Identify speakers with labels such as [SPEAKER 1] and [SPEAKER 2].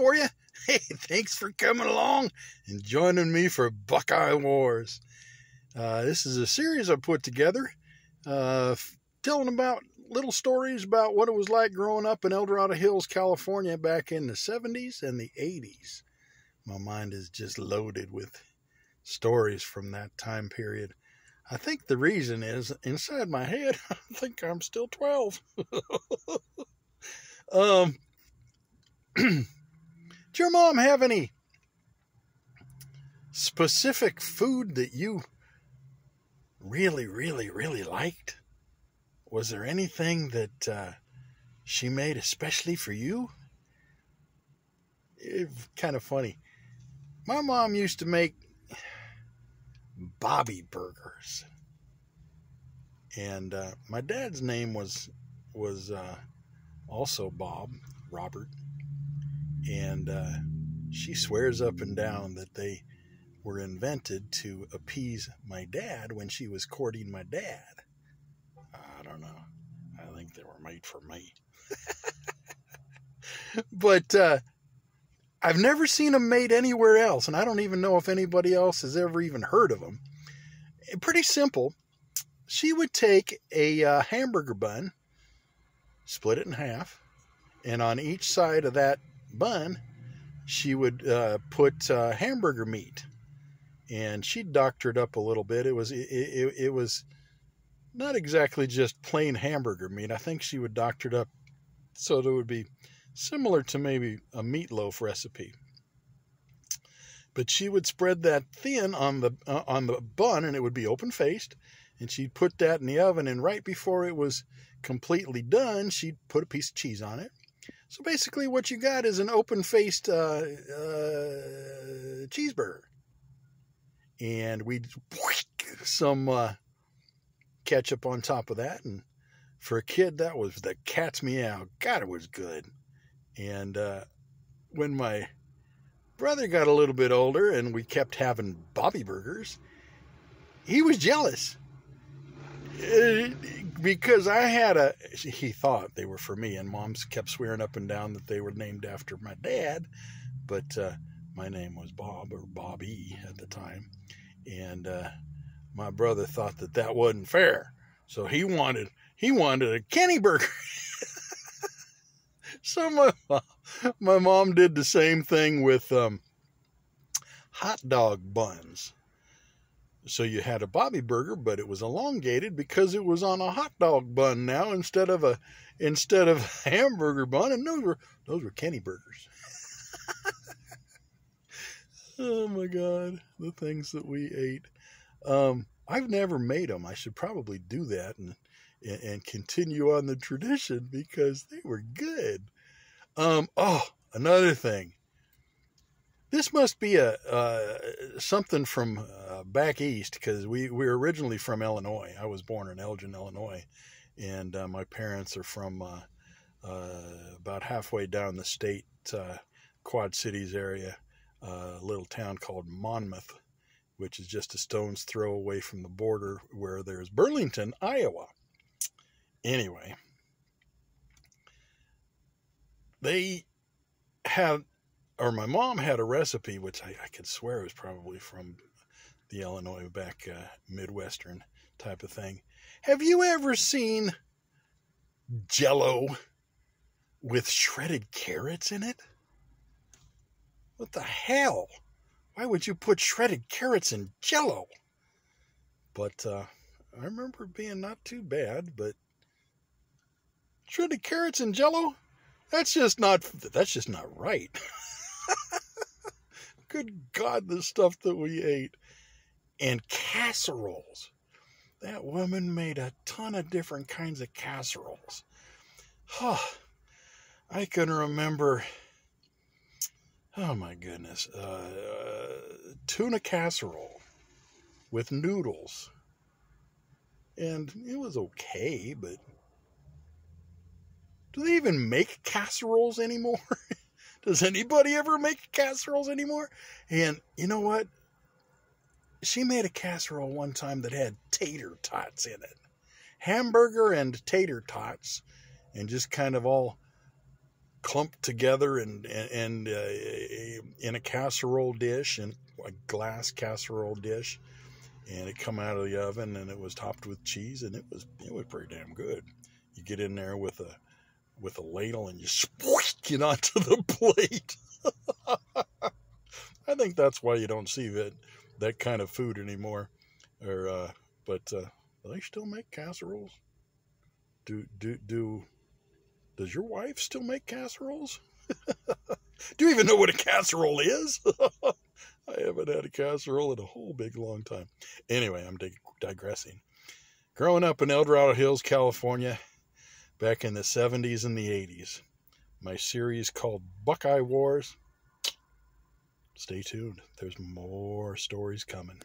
[SPEAKER 1] for you? Hey, thanks for coming along and joining me for Buckeye Wars. This is a series I put together telling about little stories about what it was like growing up in DORADO Hills, California back in the 70s and the 80s. My mind is just loaded with stories from that time period. I think the reason is, inside my head, I think I'm still 12. Did your mom have any specific food that you really liked? Was there anything that she made especially for you? It's kind of funny. My mom used to make Bobby burgers. And my dad's name was also Robert. And she swears up and down that they were invented to appease my dad when she was courting my dad. I don't know. I think they were made for me. But I've never seen them made anywhere else, and I don't even know if anybody else has ever even heard of them. Pretty simple. She would take a hamburger bun, split it in half, and on each side of that bun, she would put hamburger meat, and she'd doctor it up a little bit. It was not exactly just plain hamburger meat. I think she would doctor it up so that it would be similar to maybe a meatloaf recipe. But she would spread that thin on the bun, and it would be open-faced, and she'd put that in the oven, and right before it was completely done, she'd put a piece of cheese on it. So basically what you got is an open-faced cheeseburger. And we'd some ketchup on top of that, and for a kid, that was the cat's meow. God, it was good. And when my brother got a little bit older and we kept having Bobby burgers, he was jealous. Because he thought they were for me, and Mom's kept swearing up and down that they were named after my dad, but my name was Bob, or Bobby at the time, and my brother thought that wasn't fair, so he wanted a Kenny burger. So my mom did the same thing with hot dog buns. So you had a Bobby burger, but it was elongated because it was on a hot dog bun now instead of a hamburger bun, and those were Kenny burgers. Oh my God, the things that we ate. I've never made them. I should probably do that and continue on the tradition because they were good. Another thing. This must be something from back east, because we're originally from Illinois. I was born in Elgin, Illinois, and my parents are from about halfway down the state, Quad Cities area, a little town called Monmouth, which is just a stone's throw away from the border where there's Burlington, Iowa. Anyway, my mom had a recipe, which I could swear was probably from the Illinois back Midwestern type of thing. Have you ever seen Jell-O with shredded carrots in it? What the hell? Why would you put shredded carrots in Jell-O? But I remember it being not too bad, but shredded carrots in Jell-O? That's just not right. Good God, the stuff that we ate. And casseroles. That woman made a ton of different kinds of casseroles. I can remember, oh my goodness, tuna casserole with noodles. And it was okay, but do they even make casseroles anymore? Does anybody ever make casseroles anymore? And you know what? She made a casserole one time that had tater tots in it. Hamburger and tater tots. And just kind of all clumped together and in a casserole dish, and a glass casserole dish, and it come out of the oven, and it was topped with cheese, and it was pretty damn good. You get in there with a ladle and you squish it onto the plate. I think that's why you don't see that kind of food anymore. But do they still make casseroles? Does your wife still make casseroles? Do you even know what a casserole is? I haven't had a casserole in a whole big long time. Anyway, I'm digressing. Growing up in El Dorado Hills, California, back in the 70s and the 80s, my series called Buckeye Wars. Stay tuned. There's more stories coming.